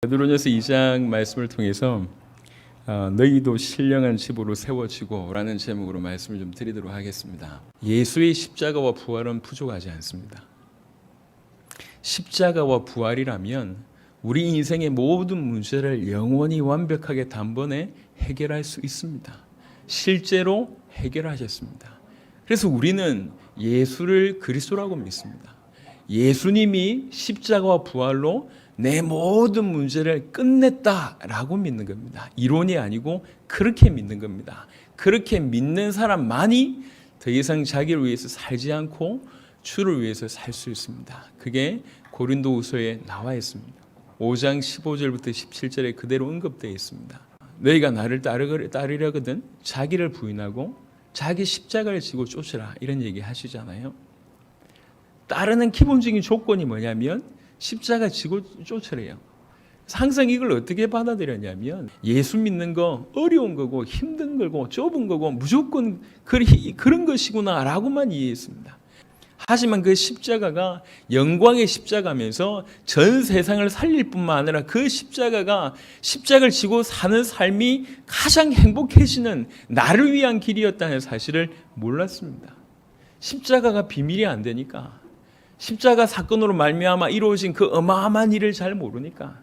베드로전서 2장 말씀을 통해서 너희도 신령한 집으로 세워지고 라는 제목으로 말씀을 좀 드리도록 하겠습니다. 예수의 십자가와 부활은 부족하지 않습니다. 십자가와 부활이라면 우리 인생의 모든 문제를 영원히 완벽하게 단번에 해결할 수 있습니다. 실제로 해결하셨습니다. 그래서 우리는 예수를 그리스도라고 믿습니다. 예수님이 십자가와 부활로 내 모든 문제를 끝냈다라고 믿는 겁니다. 이론이 아니고 그렇게 믿는 겁니다. 그렇게 믿는 사람만이 더 이상 자기를 위해서 살지 않고 주를 위해서 살 수 있습니다. 그게 고린도후서에 나와 있습니다. 5장 15절부터 17절에 그대로 언급되어 있습니다. 너희가 나를 따르려거든 자기를 부인하고 자기 십자가를 지고 쫓으라 이런 얘기 하시잖아요. 따르는 기본적인 조건이 뭐냐면 십자가 지고 쫓으래요. 항상 이걸 어떻게 받아들였냐면 예수 믿는 거 어려운 거고 힘든 거고 좁은 거고 무조건 그런 것이구나 라고만 이해했습니다. 하지만 그 십자가가 영광의 십자가면서 전 세상을 살릴 뿐만 아니라 그 십자가가 십자가를 지고 사는 삶이 가장 행복해지는 나를 위한 길이었다는 사실을 몰랐습니다. 십자가가 비밀이 안 되니까 십자가 사건으로 말미암아 이루어진 그 어마어마한 일을 잘 모르니까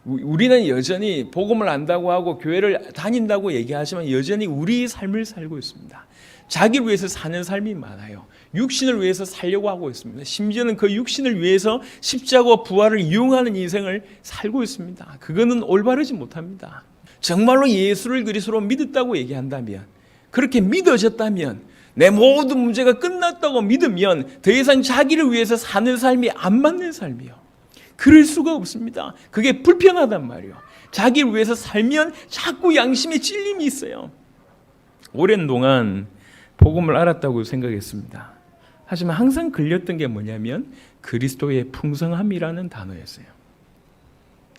우리는 여전히 복음을 안다고 하고 교회를 다닌다고 얘기하지만 여전히 우리의 삶을 살고 있습니다. 자기를 위해서 사는 삶이 많아요. 육신을 위해서 살려고 하고 있습니다. 심지어는 그 육신을 위해서 십자가와 부활을 이용하는 인생을 살고 있습니다. 그거는 올바르지 못합니다. 정말로 예수를 그리스도로 믿었다고 얘기한다면, 그렇게 믿어졌다면, 내 모든 문제가 끝났다고 믿으면 더 이상 자기를 위해서 사는 삶이 안 맞는 삶이요. 그럴 수가 없습니다. 그게 불편하단 말이에요. 자기를 위해서 살면 자꾸 양심에 찔림이 있어요. 오랜 동안 복음을 알았다고 생각했습니다. 하지만 항상 걸렸던 게 뭐냐면 그리스도의 풍성함이라는 단어였어요.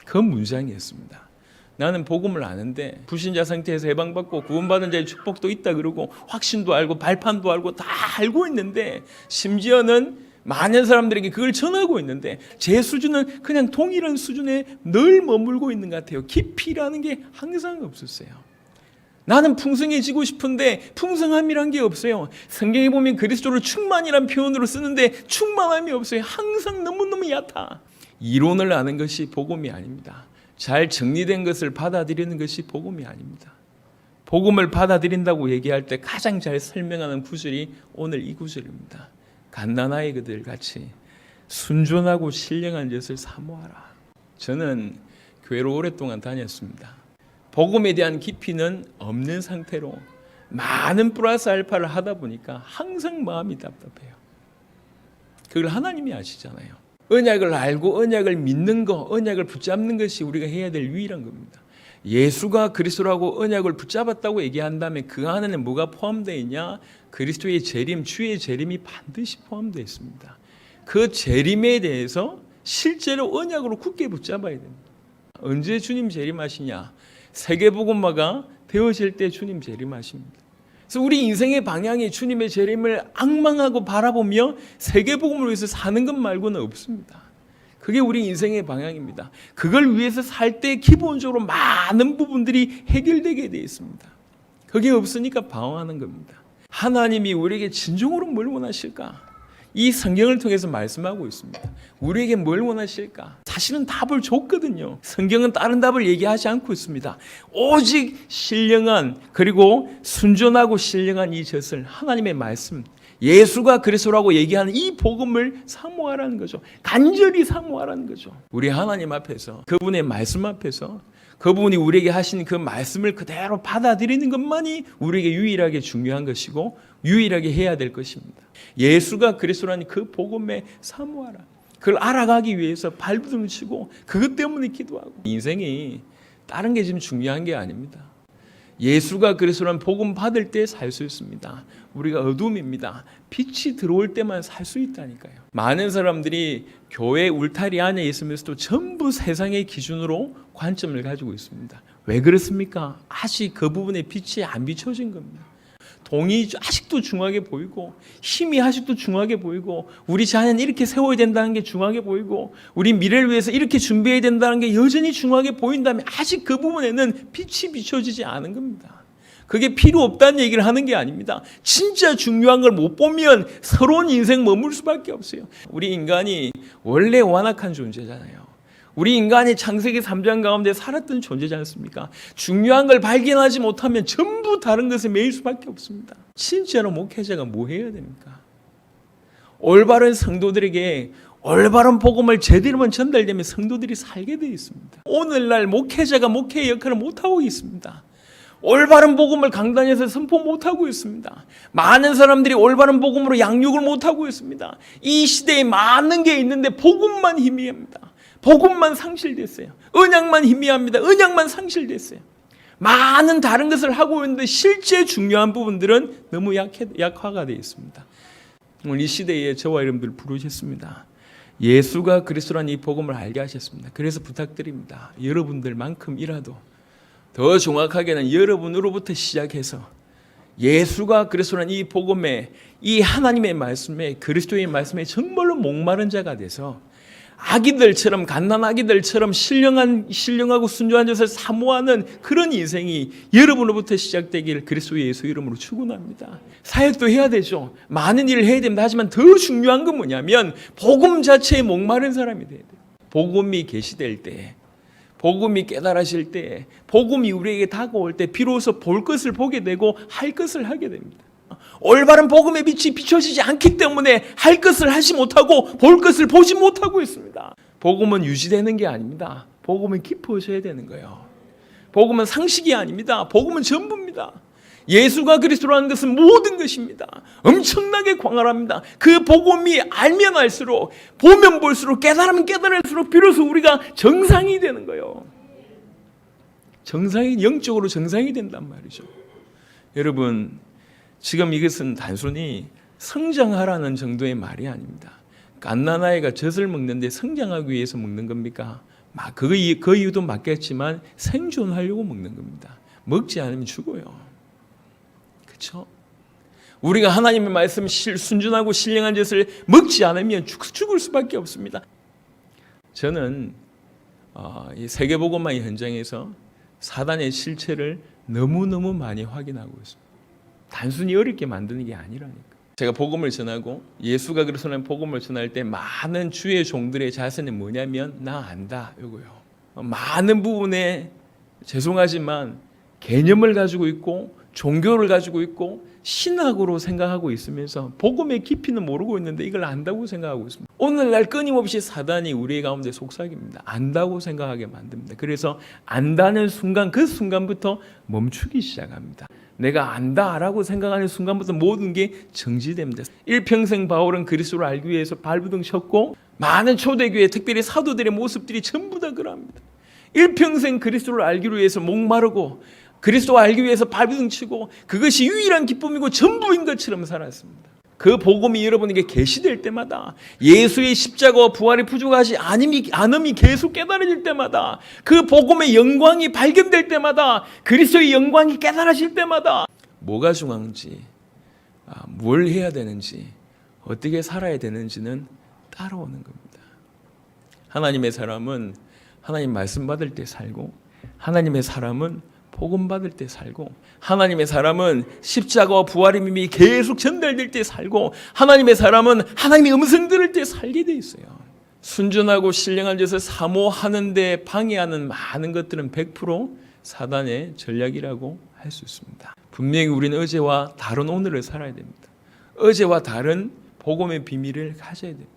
그 문장이었습니다. 나는 복음을 아는데 불신자 상태에서 해방받고 구원받은 자의 축복도 있다 그러고 확신도 알고 발판도 알고 다 알고 있는데 심지어는 많은 사람들에게 그걸 전하고 있는데 제 수준은 그냥 동일한 수준에 늘 머물고 있는 것 같아요. 깊이라는 게 항상 없었어요. 나는 풍성해지고 싶은데 풍성함이란 게 없어요. 성경에 보면 그리스도를 충만이란 표현으로 쓰는데 충만함이 없어요. 항상 너무너무 얕아. 이론을 아는 것이 복음이 아닙니다. 잘 정리된 것을 받아들이는 것이 복음이 아닙니다. 복음을 받아들인다고 얘기할 때 가장 잘 설명하는 구절이 오늘 이 구절입니다. 갓난아이들 같이 순전하고 신령한 것을 사모하라. 저는 교회로 오랫동안 다녔습니다. 복음에 대한 깊이는 없는 상태로 많은 플러스 알파를 하다 보니까 항상 마음이 답답해요. 그걸 하나님이 아시잖아요. 언약을 알고 언약을 믿는 거, 언약을 붙잡는 것이 우리가 해야 될 유일한 겁니다. 예수가 그리스도라고 언약을 붙잡았다고 얘기한다면 그 안에는 뭐가 포함되어 있냐? 그리스도의 재림, 주의 재림이 반드시 포함되어 있습니다. 그 재림에 대해서 실제로 언약으로 굳게 붙잡아야 됩니다. 언제 주님 재림하시냐? 세계복음화가 되어질 때 주님 재림하십니다. 그래서 우리 인생의 방향이 주님의 재림을 앙망하고 바라보며 세계복음을 위해서 사는 것 말고는 없습니다. 그게 우리 인생의 방향입니다. 그걸 위해서 살 때 기본적으로 많은 부분들이 해결되게 되어 있습니다. 그게 없으니까 방황하는 겁니다. 하나님이 우리에게 진정으로 뭘 원하실까? 이 성경을 통해서 말씀하고 있습니다. 우리에게 뭘 원하실까? 사실은 답을 줬거든요. 성경은 다른 답을 얘기하지 않고 있습니다. 오직 신령한 그리고 순전하고 신령한 이 젖을 하나님의 말씀, 예수가 그리스도라고 얘기하는 이 복음을 사모하라는 거죠. 간절히 사모하라는 거죠. 우리 하나님 앞에서 그분의 말씀 앞에서 그분이 우리에게 하신 그 말씀을 그대로 받아들이는 것만이 우리에게 유일하게 중요한 것이고 유일하게 해야 될 것입니다. 예수가 그리스도라는 그 복음에 사모하라. 그걸 알아가기 위해서 발부둥 치고 그것 때문에 기도하고. 인생이 다른 게 지금 중요한 게 아닙니다. 예수가 그리스도라는 복음 받을 때 살 수 있습니다. 우리가 어둠입니다. 빛이 들어올 때만 살 수 있다니까요. 많은 사람들이 교회 울타리 안에 있으면서도 전부 세상의 기준으로 관점을 가지고 있습니다. 왜 그렇습니까? 아직 그 부분에 빛이 안 비춰진 겁니다. 돈이 아직도 중요하게 보이고, 힘이 아직도 중요하게 보이고, 우리 자녀는 이렇게 세워야 된다는 게 중요하게 보이고, 우리 미래를 위해서 이렇게 준비해야 된다는 게 여전히 중요하게 보인다면 아직 그 부분에는 빛이 비춰지지 않은 겁니다. 그게 필요 없다는 얘기를 하는 게 아닙니다. 진짜 중요한 걸 못 보면 서러운 인생 머물 수밖에 없어요. 우리 인간이 원래 완악한 존재잖아요. 우리 인간이 창세기 3장 가운데 살았던 존재지 않습니까? 중요한 걸 발견하지 못하면 전부 다른 것에 매일 수밖에 없습니다. 진짜로 목회자가 뭐 해야 됩니까? 올바른 성도들에게 올바른 복음을 제대로만 전달되면 성도들이 살게 되어 있습니다. 오늘날 목회자가 목회의 역할을 못하고 있습니다. 올바른 복음을 강단에서 선포 못하고 있습니다. 많은 사람들이 올바른 복음으로 양육을 못하고 있습니다. 이 시대에 많은 게 있는데 복음만 희미합니다. 복음만 상실됐어요. 언약만 희미합니다. 언약만 상실됐어요. 많은 다른 것을 하고 있는데 실제 중요한 부분들은 너무 약화가 되어 있습니다. 오늘 이 시대에 저와 여러분들 부르셨습니다. 예수가 그리스도라는 이 복음을 알게 하셨습니다. 그래서 부탁드립니다. 여러분들만큼이라도 더 정확하게는 여러분으로부터 시작해서 예수가 그리스도라는 이 복음에, 이 하나님의 말씀에, 그리스도의 말씀에 정말로 목마른 자가 돼서 아기들처럼, 갓난아기들처럼 신령하고 순종한 것을 사모하는 그런 인생이 여러분으로부터 시작되기를 그리스도 예수 이름으로 축원합니다. 사역도 해야 되죠. 많은 일을 해야 됩니다. 하지만 더 중요한 건 뭐냐면 복음 자체에 목마른 사람이 돼야 돼요. 복음이 계시될 때, 복음이 깨달아질 때, 복음이 우리에게 다가올 때 비로소 볼 것을 보게 되고 할 것을 하게 됩니다. 올바른 복음의 빛이 비춰지지 않기 때문에 할 것을 하지 못하고 볼 것을 보지 못하고 있습니다. 복음은 유지되는 게 아닙니다. 복음은 깊어져야 되는 거예요. 복음은 상식이 아닙니다. 복음은 전부입니다. 예수가 그리스도라는 것은 모든 것입니다. 엄청나게 광활합니다. 그 복음이 알면 알수록, 보면 볼수록, 깨달으면 깨달을수록 비로소 우리가 정상이 되는 거예요. 영적으로 정상이 된단 말이죠. 여러분, 지금 이것은 단순히 성장하라는 정도의 말이 아닙니다. 갓난아이가 젖을 먹는데 성장하기 위해서 먹는 겁니까? 그 이유도 맞겠지만 생존하려고 먹는 겁니다. 먹지 않으면 죽어요. 그렇죠? 우리가 하나님의 말씀 순전하고 신령한 것을 먹지 않으면 죽을 수밖에 없습니다. 저는 이 세계복음화의 현장에서 사단의 실체를 너무너무 많이 확인하고 있습니다. 단순히 어렵게 만드는 게 아니라니까. 제가 복음을 전하고 예수가 그리스도라는 복음을 전할 때 많은 주의 종들의 자세는 뭐냐면 나 안다 이거요. 많은 부분에 죄송하지만 개념을 가지고 있고 종교를 가지고 있고 신학으로 생각하고 있으면서 복음의 깊이는 모르고 있는데 이걸 안다고 생각하고 있습니다. 오늘날 끊임없이 사단이 우리 가운데 속삭입니다. 안다고 생각하게 만듭니다. 그래서 안다는 순간, 그 순간부터 멈추기 시작합니다. 내가 안다라고 생각하는 순간부터 모든 게 정지됩니다. 일평생 바울은 그리스도를 알기 위해서 발부둥 쳤고 많은 초대교회, 특별히 사도들의 모습들이 전부 다 그럽니다. 일평생 그리스도를 알기 위해서 목마르고 그리스도를 알기 위해서 발부둥 치고 그것이 유일한 기쁨이고 전부인 것처럼 살았습니다. 그 복음이 여러분에게 계시될 때마다, 예수의 십자가와 부활이 부족하지 않음이 계속 깨달아질 때마다, 그 복음의 영광이 발견될 때마다, 그리스도의 영광이 깨달아질 때마다 뭐가 중요한지, 뭘 해야 되는지, 어떻게 살아야 되는지는 따라오는 겁니다. 하나님의 사람은 하나님 말씀 받을 때 살고, 하나님의 사람은 복음 받을 때 살고, 하나님의 사람은 십자가와 부활의 의미 계속 전달될 때 살고, 하나님의 사람은 하나님의 음성 들을 때 살게 돼 있어요. 순전하고 신령한 것을 사모하는 데 방해하는 많은 것들은 100% 사단의 전략이라고 할 수 있습니다. 분명히 우리는 어제와 다른 오늘을 살아야 됩니다. 어제와 다른 복음의 비밀을 가져야 됩니다.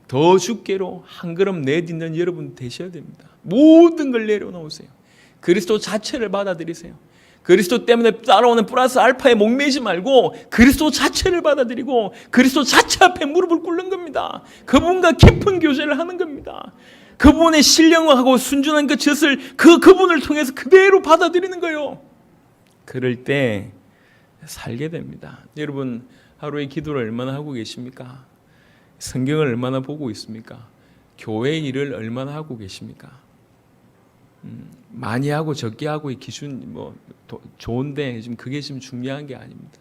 더 주께로 한 걸음 내딛는 여러분 되셔야 됩니다. 모든 걸 내려놓으세요. 그리스도 자체를 받아들이세요. 그리스도 때문에 따라오는 플러스 알파에 목매지 말고 그리스도 자체를 받아들이고 그리스도 자체 앞에 무릎을 꿇는 겁니다. 그분과 깊은 교제를 하는 겁니다. 그분의 신령하고 순전한 그 젖을 그분을 통해서 그대로 받아들이는 거예요. 그럴 때 살게 됩니다. 여러분, 하루에 기도를 얼마나 하고 계십니까? 성경을 얼마나 보고 있습니까? 교회 일을 얼마나 하고 계십니까? 많이 하고 적게 하고의 기준 좋은데 지금 그게 지금 중요한 게 아닙니다.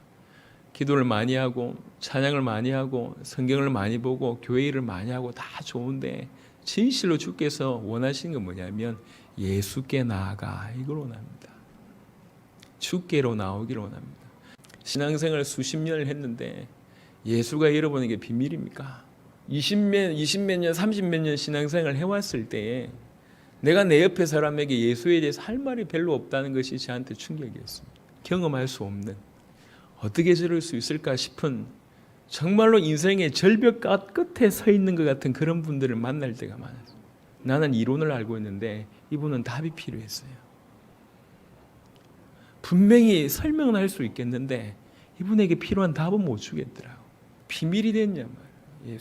기도를 많이 하고 찬양을 많이 하고 성경을 많이 보고 교회 일을 많이 하고 다 좋은데 진실로 주께서 원하시는 건 뭐냐면 예수께 나아가 이걸 원합니다. 주께로 나오기를 원합니다. 신앙생활 수십 년을 했는데 예수가 잃어버리는 게 비밀입니까? 20몇 년, 30몇 년 신앙생활을 해왔을 때에 내가 내 옆에 사람에게 예수에 대해서 할 말이 별로 없다는 것이 저한테 충격이었습니다. 경험할 수 없는, 어떻게 저럴 수 있을까 싶은, 정말로 인생의 절벽 끝에 서 있는 것 같은 그런 분들을 만날 때가 많았어요. 나는 이론을 알고 있는데 이분은 답이 필요했어요. 분명히 설명은 할 수 있겠는데 이분에게 필요한 답은 못 주겠더라고. 비밀이 됐냐 말이에요.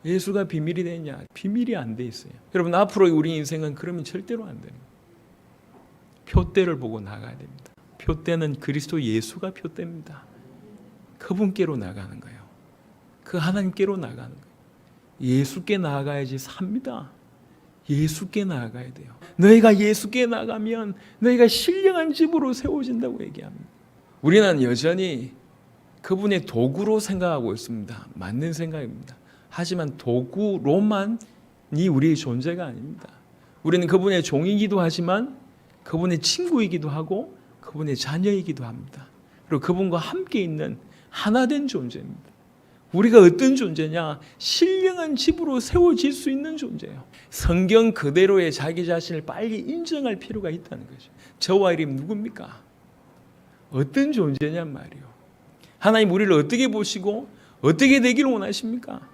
예수가 비밀이 됐냐? 비밀이 안 돼 있어요. 여러분, 앞으로 우리 인생은 그러면 절대로 안 돼요. 표대를 보고 나가야 됩니다. 표대는 그리스도 예수가 표대입니다. 그분께로 나가는 거예요. 그 하나님께로 나가는 거예요. 예수께 나아가야지 삽니다. 예수께 나아가야 돼요. 너희가 예수께 나가면 너희가 신령한 집으로 세워진다고 얘기합니다. 우리는 여전히 그분의 도구로 생각하고 있습니다. 맞는 생각입니다. 하지만 도구로만이 우리의 존재가 아닙니다. 우리는 그분의 종이기도 하지만 그분의 친구이기도 하고 그분의 자녀이기도 합니다. 그리고 그분과 함께 있는 하나된 존재입니다. 우리가 어떤 존재냐? 신령한 집으로 세워질 수 있는 존재예요. 성경 그대로의 자기 자신을 빨리 인정할 필요가 있다는 거죠. 저와 이름 누굽니까? 어떤 존재냔 말이에요. 하나님 우리를 어떻게 보시고 어떻게 되기를 원하십니까?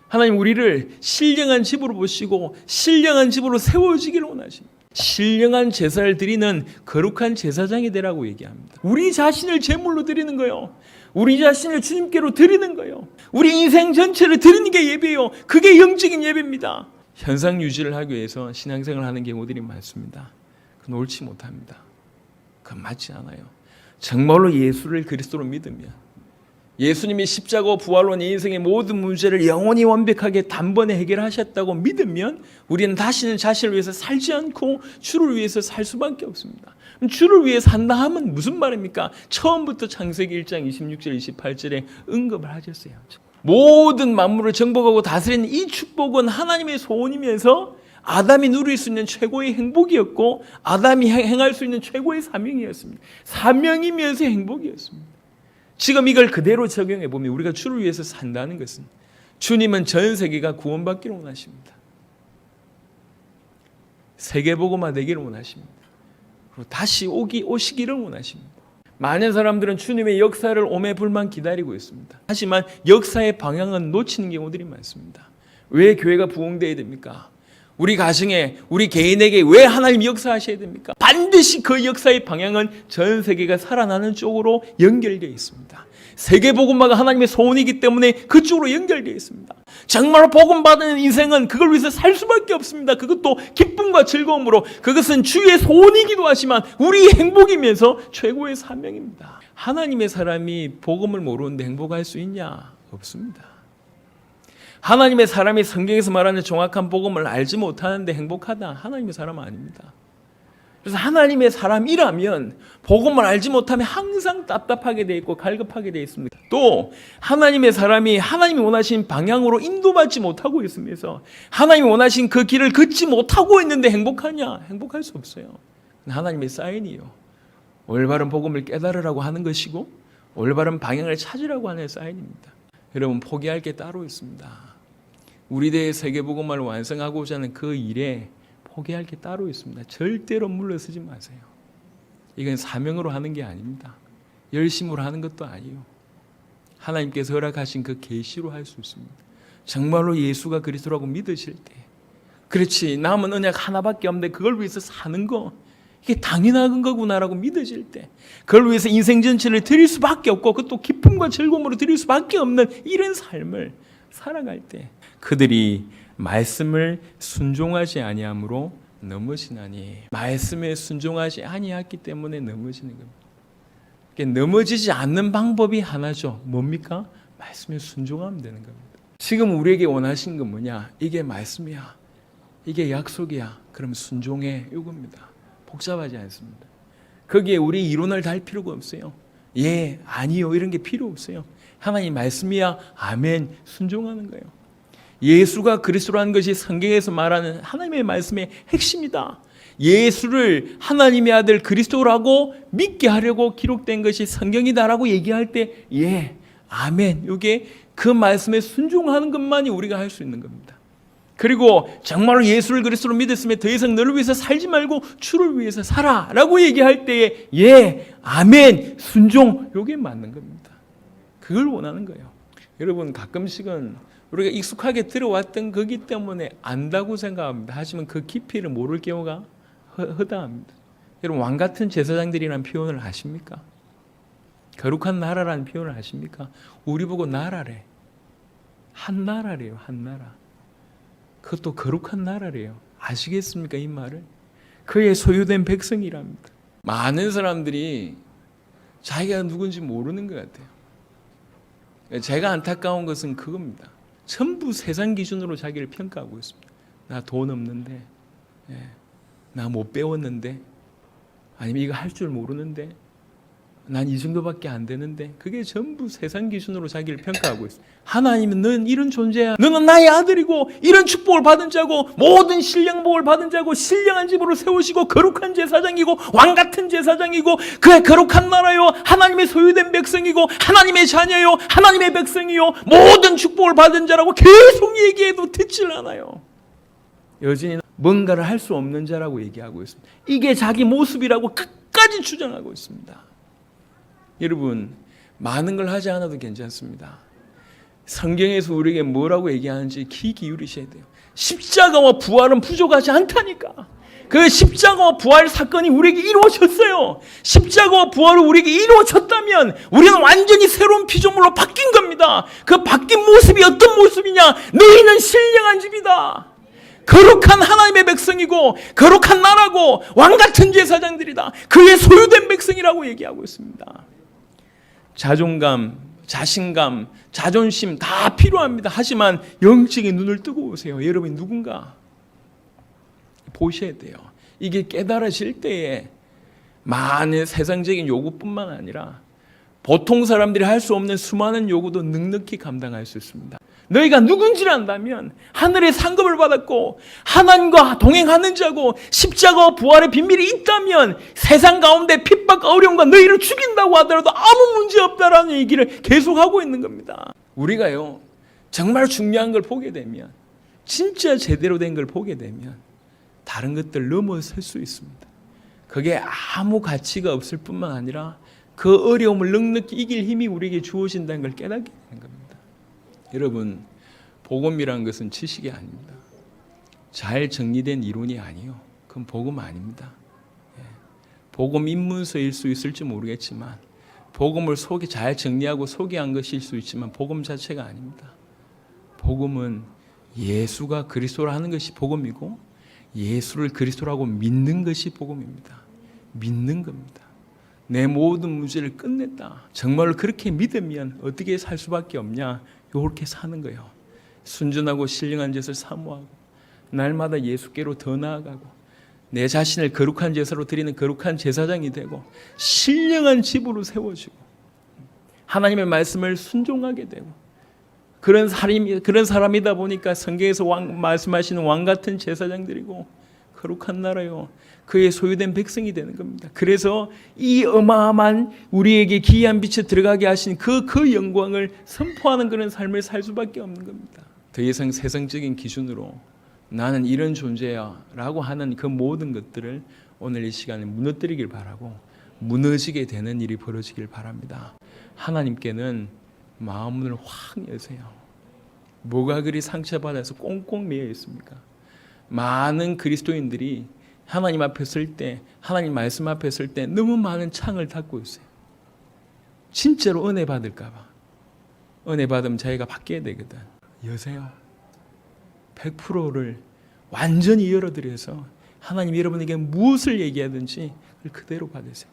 하나님 우리를 신령한 집으로 보시고 신령한 집으로 세워지기를 원하십니다. 신령한 제사를 드리는 거룩한 제사장이 되라고 얘기합니다. 우리 자신을 제물로 드리는 거예요. 우리 자신을 주님께로 드리는 거예요. 우리 인생 전체를 드리는 게 예배예요. 그게 영적인 예배입니다. 현상 유지를 하기 위해서 신앙생활을 하는 경우들이 많습니다. 그건 옳지 못합니다. 그건 맞지 않아요. 정말로 예수를 그리스도로 믿으면, 예수님이 십자가 부활로 내 인생의 모든 문제를 영원히 완벽하게 단번에 해결하셨다고 믿으면 우리는 다시는 자신을 위해서 살지 않고 주를 위해서 살 수밖에 없습니다. 주를 위해 산다 하면 무슨 말입니까? 처음부터 창세기 1장 26절 28절에 언급을 하셨어요. 모든 만물을 정복하고 다스리는 이 축복은 하나님의 소원이면서 아담이 누릴 수 있는 최고의 행복이었고 아담이 행할 수 있는 최고의 사명이었습니다. 사명이면서 행복이었습니다. 지금 이걸 그대로 적용해 보면 우리가 주를 위해서 산다는 것은 주님은 전 세계가 구원받기를 원하십니다. 세계복음화 되기를 원하십니다. 그리고 다시 오시기를 원하십니다. 많은 사람들은 주님의 역사를 오매불만 기다리고 있습니다. 하지만 역사의 방향은 놓치는 경우들이 많습니다. 왜 교회가 부흥되어야 됩니까? 우리 가정에, 우리 개인에게 왜 하나님이 역사하셔야 됩니까? 반드시 그 역사의 방향은 전 세계가 살아나는 쪽으로 연결되어 있습니다. 세계복음화가 하나님의 소원이기 때문에 그쪽으로 연결되어 있습니다. 정말로 복음받은 인생은 그걸 위해서 살 수밖에 없습니다. 그것도 기쁨과 즐거움으로. 그것은 주의 소원이기도 하지만 우리의 행복이면서 최고의 사명입니다. 하나님의 사람이 복음을 모르는데 행복할 수 있냐? 없습니다. 하나님의 사람이 성경에서 말하는 정확한 복음을 알지 못하는데 행복하다. 하나님의 사람은 아닙니다. 그래서 하나님의 사람이라면 복음을 알지 못하면 항상 답답하게 돼 있고 갈급하게 돼 있습니다. 또 하나님의 사람이 하나님이 원하신 방향으로 인도받지 못하고 있으면서 하나님이 원하신 그 길을 걷지 못하고 있는데 행복하냐? 행복할 수 없어요. 하나님의 사인이요. 올바른 복음을 깨달으라고 하는 것이고 올바른 방향을 찾으라고 하는 사인입니다. 여러분, 포기할 게 따로 있습니다. 우리 대의 세계복음화를 완성하고자 하는 그 일에 포기할 게 따로 있습니다. 절대로 물러서지 마세요. 이건 사명으로 하는 게 아닙니다. 열심으로 하는 것도 아니에요. 하나님께서 허락하신 그 계시로 할 수 있습니다. 정말로 예수가 그리스도라고 믿으실 때, 그렇지, 남은 언약 하나밖에 없는데 그걸 위해서 사는 거, 이게 당연한 거구나라고 믿어질 때, 그걸 위해서 인생 전체를 드릴 수밖에 없고 그것도 기쁨과 즐거움으로 드릴 수밖에 없는 이런 삶을 살아갈 때 그들이 말씀을 순종하지 아니함으로 넘어지나니, 말씀에 순종하지 아니했기 때문에 넘어지는 겁니다. 넘어지지 않는 방법이 하나죠. 뭡니까? 말씀에 순종하면 되는 겁니다. 지금 우리에게 원하신 건 뭐냐? 이게 말씀이야, 이게 약속이야, 그럼 순종해, 이겁니다. 복잡하지 않습니다. 거기에 우리 이론을 달 필요가 없어요. 예, 아니요 이런 게 필요 없어요. 하나님 말씀이야 아멘 순종하는 거예요. 예수가 그리스도라는 것이 성경에서 말하는 하나님의 말씀의 핵심이다. 예수를 하나님의 아들 그리스도라고 믿게 하려고 기록된 것이 성경이다라고 얘기할 때 예, 아멘 이게 그 말씀에 순종하는 것만이 우리가 할 수 있는 겁니다. 그리고 정말로 예수를 그리스도로 믿었으면 더 이상 너를 위해서 살지 말고 주를 위해서 살아라고 얘기할 때에 예, 아멘, 순종 이게 맞는 겁니다. 그걸 원하는 거예요. 여러분 가끔씩은 우리가 익숙하게 들어왔던 거기 때문에 안다고 생각합니다. 하지만 그 깊이를 모를 경우가 허다합니다. 여러분 왕 같은 제사장들이라는 표현을 아십니까? 거룩한 나라라는 표현을 아십니까? 우리 보고 나라래. 한 나라래요. 한 나라. 그것도 거룩한 나라래요. 아시겠습니까? 이 말을. 그의 소유된 백성이랍니다. 많은 사람들이 자기가 누군지 모르는 것 같아요. 제가 안타까운 것은 그겁니다. 전부 세상 기준으로 자기를 평가하고 있습니다. 나 돈 없는데, 나 못 배웠는데, 아니면 이거 할 줄 모르는데, 난 이 정도밖에 안 되는데, 그게 전부 세상 기준으로 자기를 평가하고 있어요. 하나님은 넌 이런 존재야. 너는 나의 아들이고 이런 축복을 받은 자고 모든 신령복을 받은 자고 신령한 집으로 세우시고 거룩한 제사장이고 왕 같은 제사장이고 그의 거룩한 나라요 하나님의 소유된 백성이고 하나님의 자녀요 하나님의 백성이요 모든 축복을 받은 자라고 계속 얘기해도 듣질 않아요. 여전히 뭔가를 할 수 없는 자라고 얘기하고 있습니다. 이게 자기 모습이라고 끝까지 주장하고 있습니다. 여러분 많은 걸 하지 않아도 괜찮습니다. 성경에서 우리에게 뭐라고 얘기하는지 귀 기울이셔야 돼요. 십자가와 부활은 부족하지 않다니까. 그 십자가와 부활 사건이 우리에게 이루어졌어요. 십자가와 부활을 우리에게 이루어졌다면 우리는 완전히 새로운 피조물로 바뀐 겁니다. 그 바뀐 모습이 어떤 모습이냐? 너희는 신령한 집이다. 거룩한 하나님의 백성이고 거룩한 나라고 왕같은 제사장들이다. 그의 소유된 백성이라고 얘기하고 있습니다. 자존감, 자신감, 자존심 다 필요합니다. 하지만 영적인 눈을 뜨고 오세요. 여러분이 누군가 보셔야 돼요. 이게 깨달아질 때에 많은 세상적인 요구뿐만 아니라 보통 사람들이 할 수 없는 수많은 요구도 넉넉히 감당할 수 있습니다. 너희가 누군지를 안다면 하늘의 상급을 받았고 하나님과 동행하는 자고 십자가와 부활의 비밀이 있다면 세상 가운데 핍박과 어려움과 너희를 죽인다고 하더라도 아무 문제 없다라는 얘기를 계속하고 있는 겁니다. 우리가요 정말 중요한 걸 보게 되면 진짜 제대로 된 걸 보게 되면 다른 것들 넘어설 수 있습니다. 그게 아무 가치가 없을 뿐만 아니라 그 어려움을 넉넉히 이길 힘이 우리에게 주어진다는 걸 깨닫게 되는 겁니다. 여러분 복음이라는 것은 지식이 아닙니다. 잘 정리된 이론이 아니요. 그건 복음 아닙니다. 복음 입문서일 수 있을지 모르겠지만 복음을 잘 정리하고 소개한 것일 수 있지만 복음 자체가 아닙니다. 복음은 예수가 그리스도라는 것이 복음이고 예수를 그리스도라고 믿는 것이 복음입니다. 믿는 겁니다. 내 모든 문제를 끝냈다. 정말로 그렇게 믿으면 어떻게 살 수밖에 없냐? 이렇게 사는 거예요. 순전하고 신령한 짓을 사모하고 날마다 예수께로 더 나아가고 내 자신을 거룩한 제사로 드리는 거룩한 제사장이 되고 신령한 집으로 세워지고 하나님의 말씀을 순종하게 되고 그런 사람이다 보니까 성경에서 말씀하시는 왕 같은 제사장들이고 거룩한 나라요 그의 소유된 백성이 되는 겁니다. 그래서 이 어마어마한 우리에게 기이한 빛에 들어가게 하신 그 영광을 선포하는 그런 삶을 살 수밖에 없는 겁니다. 더 이상 세상적인 기준으로 나는 이런 존재야 라고 하는 그 모든 것들을 오늘 이 시간에 무너뜨리길 바라고 무너지게 되는 일이 벌어지길 바랍니다. 하나님께는 마음문을 확 여세요. 뭐가 그리 상처받아서 꽁꽁 매여 있습니까? 많은 그리스도인들이 하나님 앞에 설 때, 하나님 말씀 앞에 설 때 너무 많은 창을 닫고 있어요. 진짜로 은혜 받을까 봐. 은혜 받으면 자기가 바뀌어야 되거든. 여세요. 100%를 완전히 열어드려서 하나님 여러분에게 무엇을 얘기하든지 그걸 그대로 받으세요.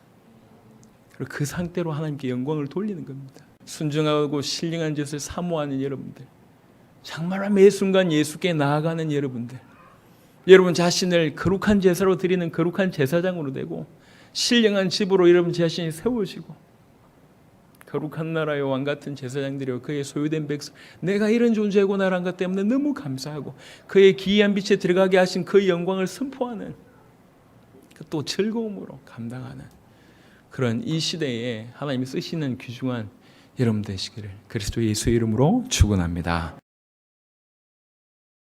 그리고 그 상태로 하나님께 영광을 돌리는 겁니다. 순종하고 신령한 짓을 사모하는 여러분들, 정말 매 순간 예수께 나아가는 여러분들, 여러분 자신을 거룩한 제사로 드리는 거룩한 제사장으로 되고 신령한 집으로 여러분 자신이 세우시고 거룩한 나라의 왕 같은 제사장들이요 그의 소유된 백성, 내가 이런 존재구나라는 것 때문에 너무 감사하고 그의 기이한 빛에 들어가게 하신 그의 영광을 선포하는 또 즐거움으로 감당하는 그런 이 시대에 하나님이 쓰시는 귀중한 여러분 되시기를 그리스도 예수의 이름으로 축원합니다.